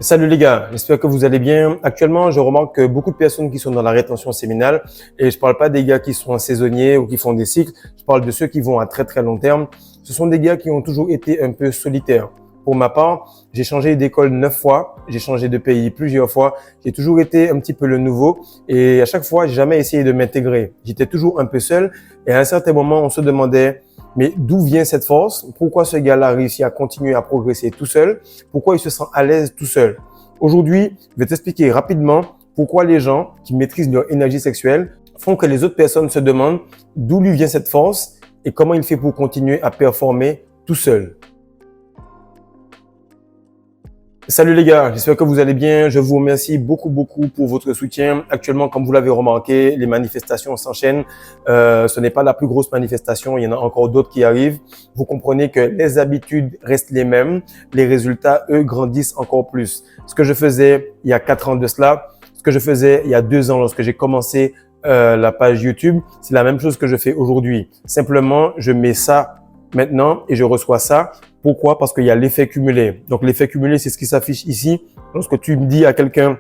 Salut les gars, j'espère que vous allez bien. Actuellement, je remarque que beaucoup de personnes qui sont dans la rétention séminale, et je parle pas des gars qui sont saisonniers ou qui font des cycles, je parle de ceux qui vont à très très long terme. Ce sont des gars qui ont toujours été un peu solitaires. Pour ma part, j'ai changé d'école 9 fois, j'ai changé de pays plusieurs fois, j'ai toujours été un petit peu le nouveau et à chaque fois, j'ai jamais essayé de m'intégrer. J'étais toujours un peu seul et à un certain moment, on se demandait mais d'où vient cette force? Pourquoi ce gars-là réussit à continuer à progresser tout seul? Pourquoi il se sent à l'aise tout seul? Aujourd'hui, je vais t'expliquer rapidement pourquoi les gens qui maîtrisent leur énergie sexuelle font que les autres personnes se demandent d'où lui vient cette force et comment il fait pour continuer à performer tout seul. Salut les gars, j'espère que vous allez bien. Je vous remercie beaucoup pour votre soutien. Actuellement, comme vous l'avez remarqué, les manifestations s'enchaînent. Ce n'est pas la plus grosse manifestation, il y en a encore d'autres qui arrivent. Vous comprenez que les habitudes restent les mêmes, les résultats, eux, grandissent encore plus. Ce que je faisais il y a 4 ans de cela, ce que je faisais il y a 2 ans lorsque j'ai commencé la page YouTube, c'est la même chose que je fais aujourd'hui. Simplement, je mets ça maintenant et je reçois ça. Pourquoi? Parce qu'il y a l'effet cumulé. Donc, l'effet cumulé, c'est ce qui s'affiche ici. Lorsque tu me dis à quelqu'un,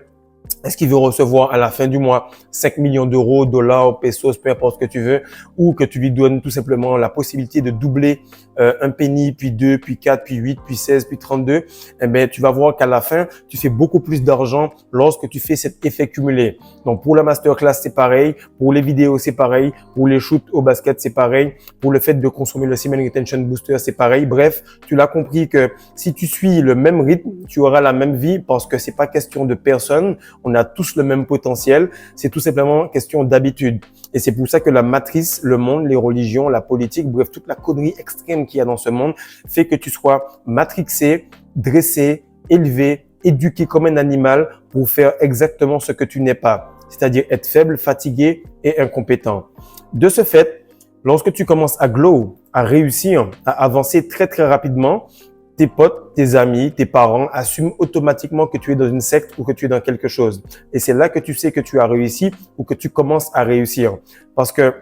est-ce qu'il veut recevoir à la fin du mois 5 millions d'euros, dollars, pesos, peu importe ce que tu veux, ou que tu lui donnes tout simplement la possibilité de doubler un penny, puis 2, puis 4, puis 8, puis 16, puis 32, eh bien, tu vas voir qu'à la fin, tu fais beaucoup plus d'argent lorsque tu fais cet effet cumulé. Donc, pour la masterclass, c'est pareil. Pour les vidéos, c'est pareil. Pour les shoots au basket, c'est pareil. Pour le fait de consommer le Semen Retention Booster, c'est pareil. Bref, tu l'as compris que si tu suis le même rythme, tu auras la même vie parce que c'est pas question de personne. On a tous le même potentiel. C'est tout simplement question d'habitude. Et c'est pour ça que la matrice, le monde, les religions, la politique, bref, toute la connerie extrême qu'il y a dans ce monde fait que tu sois matrixé, dressé, élevé, éduqué comme un animal pour faire exactement ce que tu n'es pas. C'est-à-dire être faible, fatigué et incompétent. De ce fait, lorsque tu commences à glow, à réussir, à avancer très rapidement, tes potes, tes amis, tes parents assument automatiquement que tu es dans une secte ou que tu es dans quelque chose. Et c'est là que tu sais que tu as réussi ou que tu commences à réussir. Parce que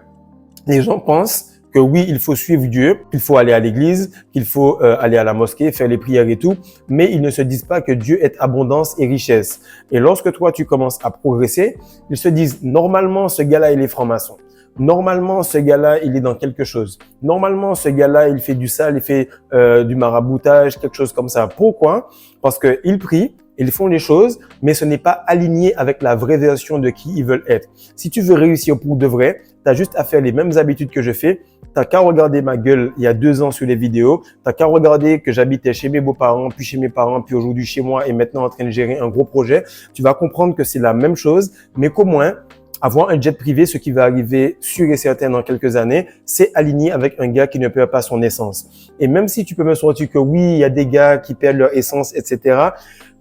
les gens pensent que oui, il faut suivre Dieu, qu'il faut aller à l'église, qu'il faut aller à la mosquée, faire les prières et tout, mais ils ne se disent pas que Dieu est abondance et richesse. Et lorsque toi, tu commences à progresser, ils se disent, normalement, ce gars-là, il est franc-maçon. Normalement, ce gars-là, il est dans quelque chose. Normalement, ce gars-là, il fait du sale, il fait du maraboutage, quelque chose comme ça. Pourquoi? Parce qu'ils prient, ils font les choses, mais ce n'est pas aligné avec la vraie version de qui ils veulent être. Si tu veux réussir pour de vrai, tu as juste à faire les mêmes habitudes que je fais. T'as qu'à regarder ma gueule il y a 2 ans sur les vidéos. T'as qu'à regarder que j'habitais chez mes beaux-parents, puis chez mes parents, puis aujourd'hui chez moi et maintenant en train de gérer un gros projet. Tu vas comprendre que c'est la même chose, mais qu'au moins, avoir un jet privé, ce qui va arriver sûr et certain dans quelques années, c'est aligné avec un gars qui ne perd pas son essence. Et même si tu peux me sortir que oui, il y a des gars qui perdent leur essence, etc.,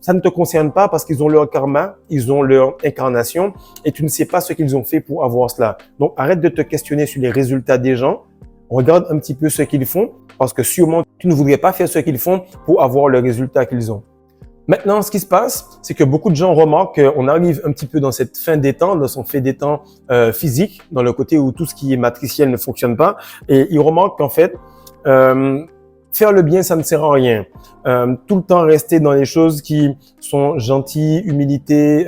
ça ne te concerne pas parce qu'ils ont leur karma, ils ont leur incarnation et tu ne sais pas ce qu'ils ont fait pour avoir cela. Donc, arrête de te questionner sur les résultats des gens. Regarde un petit peu ce qu'ils font parce que sûrement, tu ne voudrais pas faire ce qu'ils font pour avoir le résultat qu'ils ont. Maintenant, ce qui se passe, c'est que beaucoup de gens remarquent qu'on arrive un petit peu dans cette fin des temps, dans son fait des temps physique, dans le côté où tout ce qui est matriciel ne fonctionne pas. Et ils remarquent qu'en fait, faire le bien, ça ne sert à rien. Tout le temps rester dans les choses qui sont gentilles, humilité,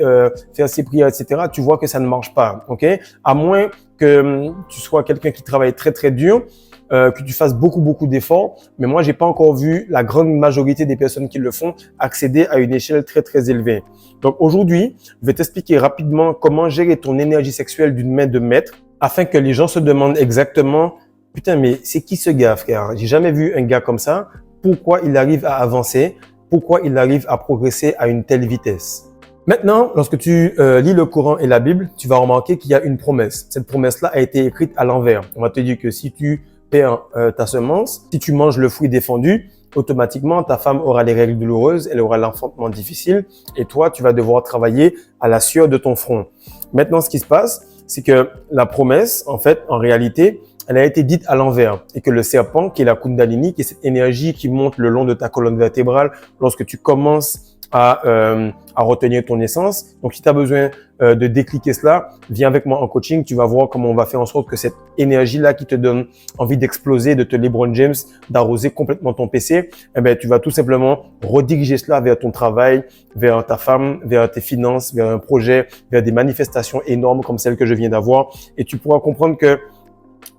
faire ses prières, etc. Tu vois que ça ne marche pas, ok? À moins que tu sois quelqu'un qui travaille très dur, que tu fasses beaucoup d'efforts. Mais moi, j'ai pas encore vu la grande majorité des personnes qui le font accéder à une échelle très élevée. Donc aujourd'hui, je vais t'expliquer rapidement comment gérer ton énergie sexuelle d'une main de maître afin que les gens se demandent exactement « Putain, mais c'est qui ce gars, frère? J'ai jamais vu un gars comme ça. Pourquoi il arrive à avancer? Pourquoi il arrive à progresser à une telle vitesse? » Maintenant, lorsque tu lis le Coran et la Bible, tu vas remarquer qu'il y a une promesse. Cette promesse-là a été écrite à l'envers. On va te dire que si tu perds ta semence, si tu manges le fruit défendu, automatiquement, ta femme aura les règles douloureuses, elle aura l'enfantement difficile et toi, tu vas devoir travailler à la sueur de ton front. Maintenant, ce qui se passe, c'est que la promesse, en fait, en réalité, elle a été dite à l'envers et que le serpent, qui est la Kundalini, qui est cette énergie qui monte le long de ta colonne vertébrale lorsque tu commences à retenir ton essence. Donc, si tu as besoin de décliquer cela, viens avec moi en coaching. Tu vas voir comment on va faire en sorte que cette énergie-là qui te donne envie d'exploser, de te LeBron James, d'arroser complètement ton PC, eh ben, tu vas tout simplement rediriger cela vers ton travail, vers ta femme, vers tes finances, vers un projet, vers des manifestations énormes comme celles que je viens d'avoir. Et tu pourras comprendre que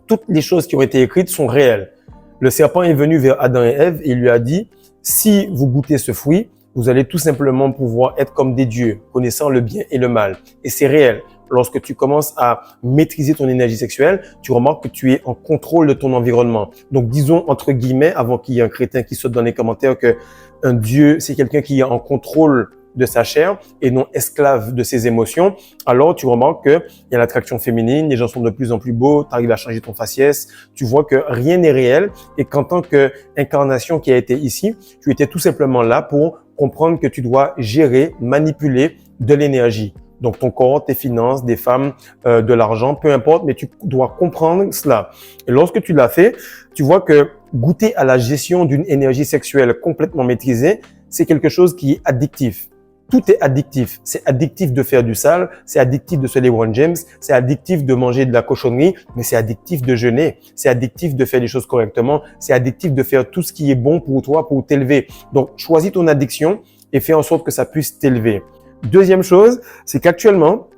toutes les choses qui ont été écrites sont réelles. Le serpent est venu vers Adam et Ève et il lui a dit, si vous goûtez ce fruit, vous allez tout simplement pouvoir être comme des dieux, connaissant le bien et le mal. Et c'est réel. Lorsque tu commences à maîtriser ton énergie sexuelle, tu remarques que tu es en contrôle de ton environnement. Donc, disons entre guillemets, avant qu'il y ait un crétin qui saute dans les commentaires, que un dieu, c'est quelqu'un qui est en contrôle de sa chair et non esclave de ses émotions, alors tu remarques qu'il y a l'attraction féminine, les gens sont de plus en plus beaux, tu arrives à changer ton faciès, tu vois que rien n'est réel et qu'en tant qu'incarnation qui a été ici, tu étais tout simplement là pour comprendre que tu dois gérer, manipuler de l'énergie. Donc, ton corps, tes finances, des femmes, de l'argent, peu importe, mais tu dois comprendre cela. Et lorsque tu l'as fait, tu vois que goûter à la gestion d'une énergie sexuelle complètement maîtrisée, c'est quelque chose qui est addictif. Tout est addictif. C'est addictif de faire du sale, c'est addictif de se LeBron James, c'est addictif de manger de la cochonnerie, mais c'est addictif de jeûner, c'est addictif de faire les choses correctement, c'est addictif de faire tout ce qui est bon pour toi, pour t'élever. Donc, choisis ton addiction et fais en sorte que ça puisse t'élever. Deuxième chose, c'est qu'actuellement,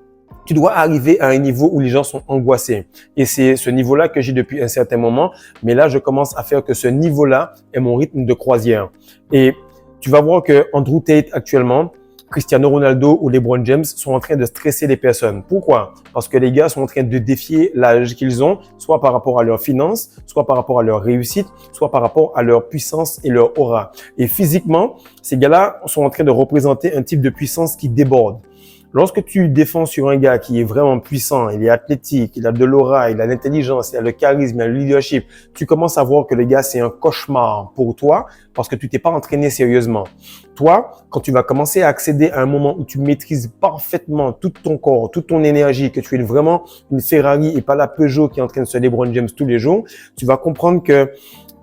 tu dois arriver à un niveau où les gens sont angoissés. Et c'est ce niveau-là que j'ai depuis un certain moment. Mais là, je commence à faire que ce niveau-là est mon rythme de croisière. Et tu vas voir que Andrew Tate actuellement, Cristiano Ronaldo ou LeBron James sont en train de stresser les personnes. Pourquoi? Parce que les gars sont en train de défier l'âge qu'ils ont, soit par rapport à leurs finances, soit par rapport à leur réussite, soit par rapport à leur puissance et leur aura. Et physiquement, ces gars-là sont en train de représenter un type de puissance qui déborde. Lorsque tu défends sur un gars qui est vraiment puissant, il est athlétique, il a de l'aura, il a l'intelligence, il a le charisme, il a le leadership, tu commences à voir que le gars, c'est un cauchemar pour toi parce que tu t'es pas entraîné sérieusement. Toi, quand tu vas commencer à accéder à un moment où tu maîtrises parfaitement tout ton corps, toute ton énergie, que tu es vraiment une Ferrari et pas la Peugeot qui est en train de se LeBron James tous les jours, tu vas comprendre que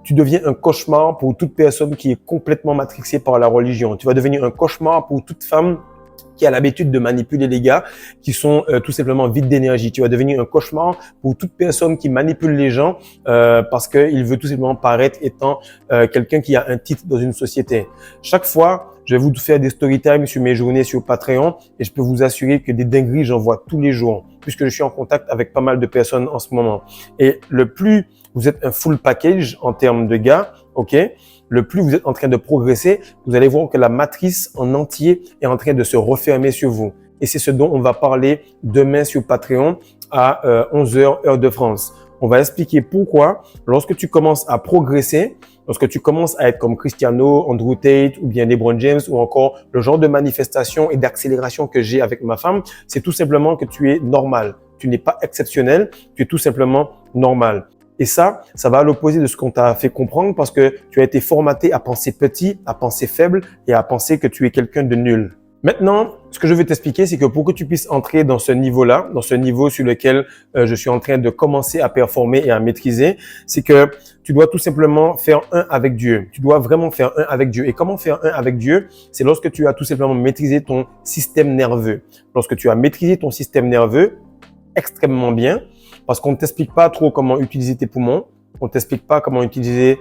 tu deviens un cauchemar pour toute personne qui est complètement matrixée par la religion. Tu vas devenir un cauchemar pour toute femme qui a l'habitude de manipuler les gars qui sont tout simplement vides d'énergie. Tu vas devenir un cauchemar pour toute personne qui manipule les gens parce qu'il veut tout simplement paraître étant quelqu'un qui a un titre dans une société. Chaque fois, je vais vous faire des story time sur mes journées sur Patreon et je peux vous assurer que des dingueries, j'en vois tous les jours puisque je suis en contact avec pas mal de personnes en ce moment. Et le plus vous êtes un full package en termes de gars, ok, le plus vous êtes en train de progresser, vous allez voir que la matrice en entier est en train de se refermer sur vous. Et c'est ce dont on va parler demain sur Patreon à 11h heure de France. On va expliquer pourquoi, lorsque tu commences à progresser, lorsque tu commences à être comme Cristiano, Andrew Tate ou bien LeBron James ou encore le genre de manifestation et d'accélération que j'ai avec ma femme, c'est tout simplement que tu es normal. Tu n'es pas exceptionnel, tu es tout simplement normal. Et ça va à l'opposé de ce qu'on t'a fait comprendre parce que tu as été formaté à penser petit, à penser faible et à penser que tu es quelqu'un de nul. Maintenant, ce que je veux t'expliquer, c'est que pour que tu puisses entrer dans ce niveau-là, dans ce niveau sur lequel je suis en train de commencer à performer et à maîtriser, c'est que tu dois tout simplement faire un avec Dieu. Tu dois vraiment faire un avec Dieu. Et comment faire un avec Dieu? C'est lorsque tu as tout simplement maîtrisé ton système nerveux. Lorsque tu as maîtrisé ton système nerveux extrêmement bien, parce qu'on ne t'explique pas trop comment utiliser tes poumons, on ne t'explique pas comment utiliser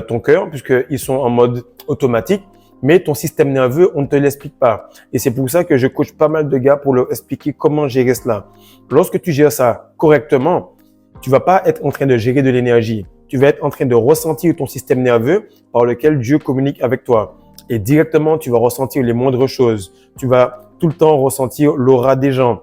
ton cœur, puisqu'ils sont en mode automatique, mais ton système nerveux, on ne te l'explique pas. Et c'est pour ça que je coach pas mal de gars pour leur expliquer comment gérer cela. Lorsque tu gères ça correctement, tu vas pas être en train de gérer de l'énergie. Tu vas être en train de ressentir ton système nerveux par lequel Dieu communique avec toi. Et directement, tu vas ressentir les moindres choses. Tu vas tout le temps ressentir l'aura des gens.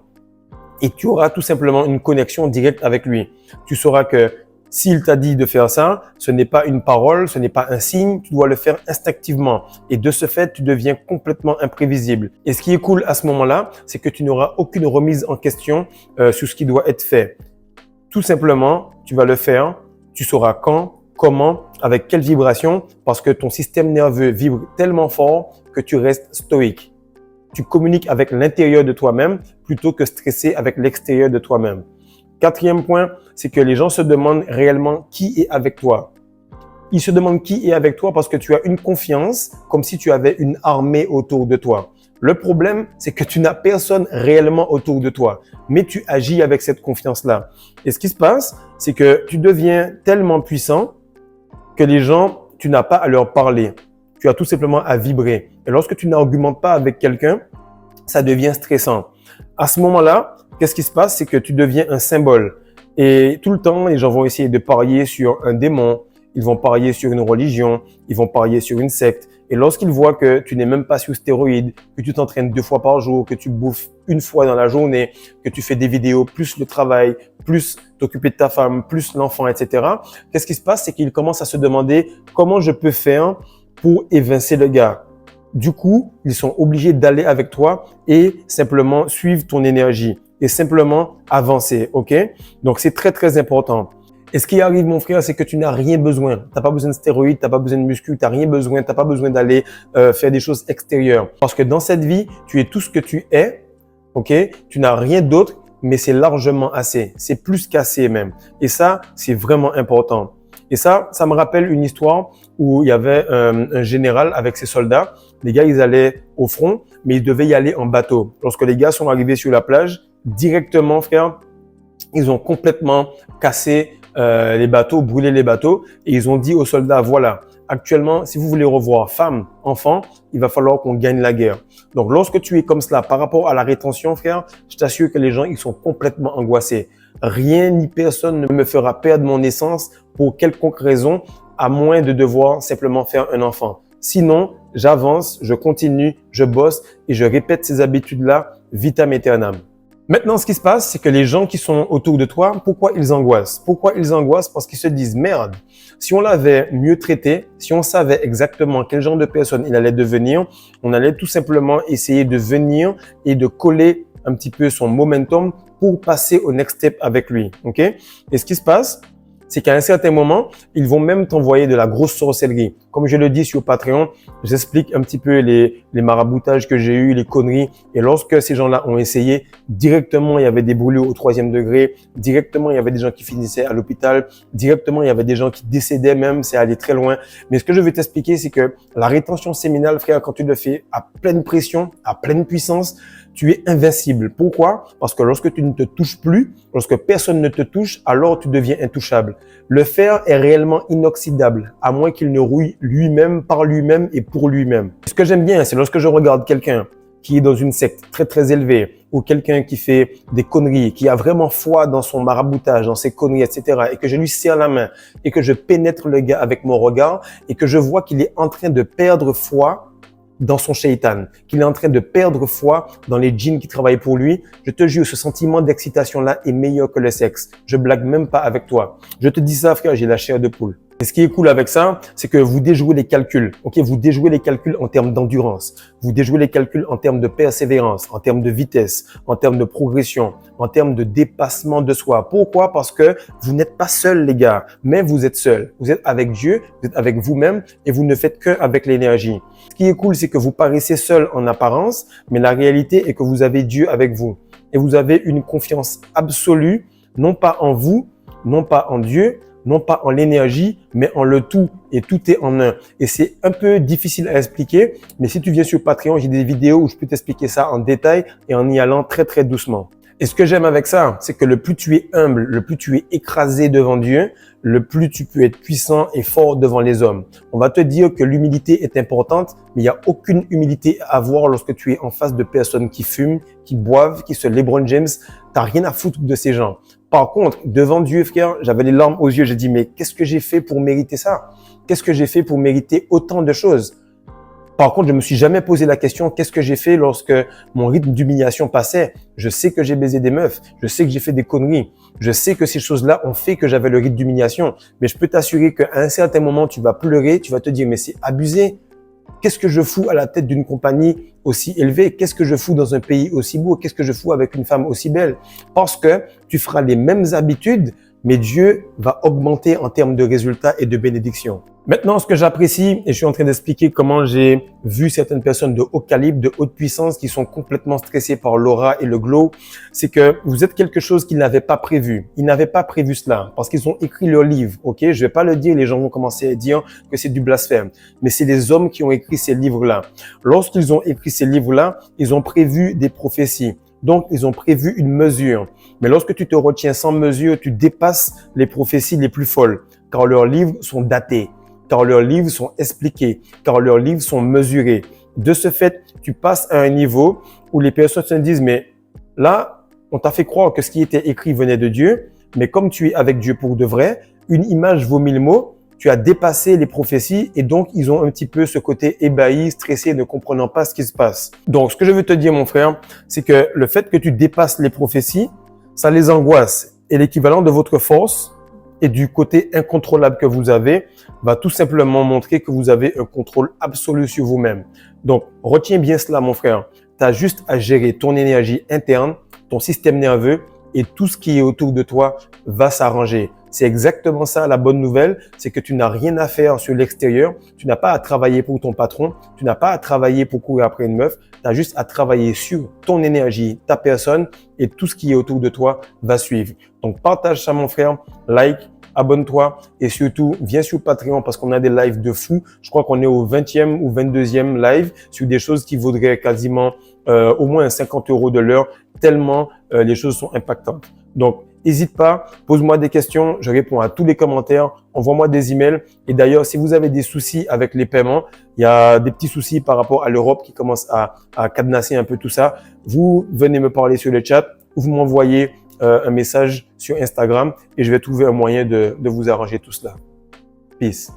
Et tu auras tout simplement une connexion directe avec lui. Tu sauras que s'il t'a dit de faire ça, ce n'est pas une parole, ce n'est pas un signe, tu dois le faire instinctivement. Et de ce fait, tu deviens complètement imprévisible. Et ce qui est cool à ce moment-là, c'est que tu n'auras aucune remise en question sur ce qui doit être fait. Tout simplement, tu vas le faire, tu sauras quand, comment, avec quelle vibration, parce que ton système nerveux vibre tellement fort que tu restes stoïque. Tu communiques avec l'intérieur de toi-même plutôt que stresser avec l'extérieur de toi-même. Quatrième point, c'est que les gens se demandent réellement qui est avec toi. Ils se demandent qui est avec toi parce que tu as une confiance comme si tu avais une armée autour de toi. Le problème, c'est que tu n'as personne réellement autour de toi, mais tu agis avec cette confiance-là. Et ce qui se passe, c'est que tu deviens tellement puissant que les gens, tu n'as pas à leur parler. Tu as tout simplement à vibrer. Et lorsque tu n'argumentes pas avec quelqu'un, ça devient stressant. À ce moment-là, qu'est-ce qui se passe? C'est que tu deviens un symbole. Et tout le temps, les gens vont essayer de parier sur un démon, ils vont parier sur une religion, ils vont parier sur une secte. Et lorsqu'ils voient que tu n'es même pas sur stéroïdes, que tu t'entraînes 2 fois par jour, que tu bouffes 1 fois dans la journée, que tu fais des vidéos, plus le travail, plus t'occuper de ta femme, plus l'enfant, etc. Qu'est-ce qui se passe? C'est qu'ils commencent à se demander comment je peux faire pour évincer le gars. Du coup, ils sont obligés d'aller avec toi et simplement suivre ton énergie et simplement avancer, ok? Donc, c'est très, très important. Et ce qui arrive, mon frère, c'est que tu n'as rien besoin. Tu n'as pas besoin de stéroïdes, tu n'as pas besoin de muscu, tu n'as rien besoin, tu n'as pas besoin d'aller faire des choses extérieures. Parce que dans cette vie, tu es tout ce que tu es, ok? Tu n'as rien d'autre, mais c'est largement assez. C'est plus qu'assez même. Et ça, c'est vraiment important. Et ça me rappelle une histoire où il y avait un général avec ses soldats. Les gars, ils allaient au front, mais ils devaient y aller en bateau. Lorsque les gars sont arrivés sur la plage, directement, frère, ils ont complètement cassé les bateaux, brûlé les bateaux et ils ont dit aux soldats, voilà, actuellement, si vous voulez revoir femmes, enfants, il va falloir qu'on gagne la guerre. Donc, lorsque tu es comme cela par rapport à la rétention, frère, je t'assure que les gens, ils sont complètement angoissés. Rien ni personne ne me fera perdre mon essence pour quelconque raison, à moins de devoir simplement faire un enfant. Sinon, j'avance, je continue, je bosse et je répète ces habitudes-là vitam aeternam. Maintenant, ce qui se passe, c'est que les gens qui sont autour de toi, pourquoi ils angoissent? Pourquoi ils angoissent? Parce qu'ils se disent, merde, si on l'avait mieux traité, si on savait exactement quel genre de personne il allait devenir, on allait tout simplement essayer de venir et de coller un petit peu son momentum pour passer au next step avec lui. Ok? Et ce qui se passe, c'est qu'à un certain moment, ils vont même t'envoyer de la grosse sorcellerie. Comme je le dis sur Patreon, j'explique un petit peu les maraboutages que j'ai eus, les conneries. Et lorsque ces gens-là ont essayé, directement, il y avait des brûlures au 3e degré. Directement, il y avait des gens qui finissaient à l'hôpital. Directement, il y avait des gens qui décédaient même. C'est allé très loin. Mais ce que je vais t'expliquer, c'est que la rétention séminale, frère, quand tu le fais à pleine pression, à pleine puissance, tu es invincible. Pourquoi? Parce que lorsque tu ne te touches plus, lorsque personne ne te touche, alors tu deviens intouchable. Le fer est réellement inoxydable, à moins qu'il ne rouille lui-même, par lui-même et pour lui-même. Ce que j'aime bien, c'est lorsque je regarde quelqu'un qui est dans une secte très très élevée, ou quelqu'un qui fait des conneries, qui a vraiment foi dans son maraboutage, dans ses conneries, etc., et que je lui serre la main, et que je pénètre le gars avec mon regard, et que je vois qu'il est en train de perdre foi dans son shaitan, qu'il est en train de perdre foi dans les djinns qui travaillent pour lui, je te jure, ce sentiment d'excitation-là est meilleur que le sexe. Je blague même pas avec toi. Je te dis ça, frère, j'ai la chair de poule. Et ce qui est cool avec ça, c'est que vous déjouez les calculs. Ok, vous déjouez les calculs en termes d'endurance. Vous déjouez les calculs en termes de persévérance, en termes de vitesse, en termes de progression, en termes de dépassement de soi. Pourquoi? Parce que vous n'êtes pas seul, les gars, mais vous êtes seul. Vous êtes avec Dieu, vous êtes avec vous-même et vous ne faites qu'avec l'énergie. Ce qui est cool, c'est que vous paraissez seul en apparence, mais la réalité est que vous avez Dieu avec vous. Et vous avez une confiance absolue, non pas en vous, non pas en Dieu, non pas en l'énergie, mais en le tout. Et tout est en un. Et c'est un peu difficile à expliquer, mais si tu viens sur Patreon, j'ai des vidéos où je peux t'expliquer ça en détail et en y allant très, très doucement. Et ce que j'aime avec ça, c'est que le plus tu es humble, le plus tu es écrasé devant Dieu, le plus tu peux être puissant et fort devant les hommes. On va te dire que l'humilité est importante, mais il n'y a aucune humilité à avoir lorsque tu es en face de personnes qui fument, qui boivent, qui se LeBron James. T'as rien à foutre de ces gens. Par contre, devant Dieu, frère, j'avais les larmes aux yeux. J'ai dit, mais qu'est-ce que j'ai fait pour mériter ça? Qu'est-ce que j'ai fait pour mériter autant de choses? Par contre, je me suis jamais posé la question, qu'est-ce que j'ai fait lorsque mon rythme d'humiliation passait? Je sais que j'ai baisé des meufs. Je sais que j'ai fait des conneries. Je sais que ces choses-là ont fait que j'avais le rythme d'humiliation. Mais je peux t'assurer qu'à un certain moment, tu vas pleurer, tu vas te dire, mais c'est abusé. Qu'est-ce que je fous à la tête d'une compagnie aussi élevée? Qu'est-ce que je fous dans un pays aussi beau? Qu'est-ce que je fous avec une femme aussi belle? Parce que tu feras les mêmes habitudes mais Dieu va augmenter en termes de résultats et de bénédictions. Maintenant, ce que j'apprécie, et je suis en train d'expliquer comment j'ai vu certaines personnes de haut calibre, de haute puissance, qui sont complètement stressées par l'aura et le glow, c'est que vous êtes quelque chose qu'ils n'avaient pas prévu. Ils n'avaient pas prévu cela parce qu'ils ont écrit leur livre. Ok, je vais pas le dire, les gens vont commencer à dire que c'est du blasphème. Mais c'est les hommes qui ont écrit ces livres-là. Lorsqu'ils ont écrit ces livres-là, ils ont prévu des prophéties. Donc, ils ont prévu une mesure. Mais lorsque tu te retiens sans mesure, tu dépasses les prophéties les plus folles, car leurs livres sont datés, car leurs livres sont expliqués, car leurs livres sont mesurés. De ce fait, tu passes à un niveau où les personnes se disent, mais là, on t'a fait croire que ce qui était écrit venait de Dieu, mais comme tu es avec Dieu pour de vrai, une image vaut 1000 mots. Tu as dépassé les prophéties et donc ils ont un petit peu ce côté ébahi, stressé, ne comprenant pas ce qui se passe. Donc, ce que je veux te dire, mon frère, c'est que le fait que tu dépasses les prophéties, ça les angoisse. Et l'équivalent de votre force et du côté incontrôlable que vous avez va tout simplement montrer que vous avez un contrôle absolu sur vous-même. Donc, retiens bien cela, mon frère. Tu as juste à gérer ton énergie interne, ton système nerveux et tout ce qui est autour de toi va s'arranger. C'est exactement ça la bonne nouvelle, c'est que tu n'as rien à faire sur l'extérieur, tu n'as pas à travailler pour ton patron, tu n'as pas à travailler pour courir après une meuf, tu as juste à travailler sur ton énergie, ta personne et tout ce qui est autour de toi va suivre. Donc partage ça mon frère, like, abonne-toi et surtout viens sur Patreon parce qu'on a des lives de fou. Je crois qu'on est au 20e ou 22e live sur des choses qui vaudraient quasiment au moins 50 € de l'heure tellement les choses sont impactantes. Donc, n'hésite pas, pose-moi des questions, je réponds à tous les commentaires, envoie-moi des emails. Et d'ailleurs, si vous avez des soucis avec les paiements, il y a des petits soucis par rapport à l'Europe qui commence à cadenasser un peu tout ça, vous venez me parler sur le chat ou vous m'envoyez un message sur Instagram et je vais trouver un moyen de vous arranger tout cela. Peace.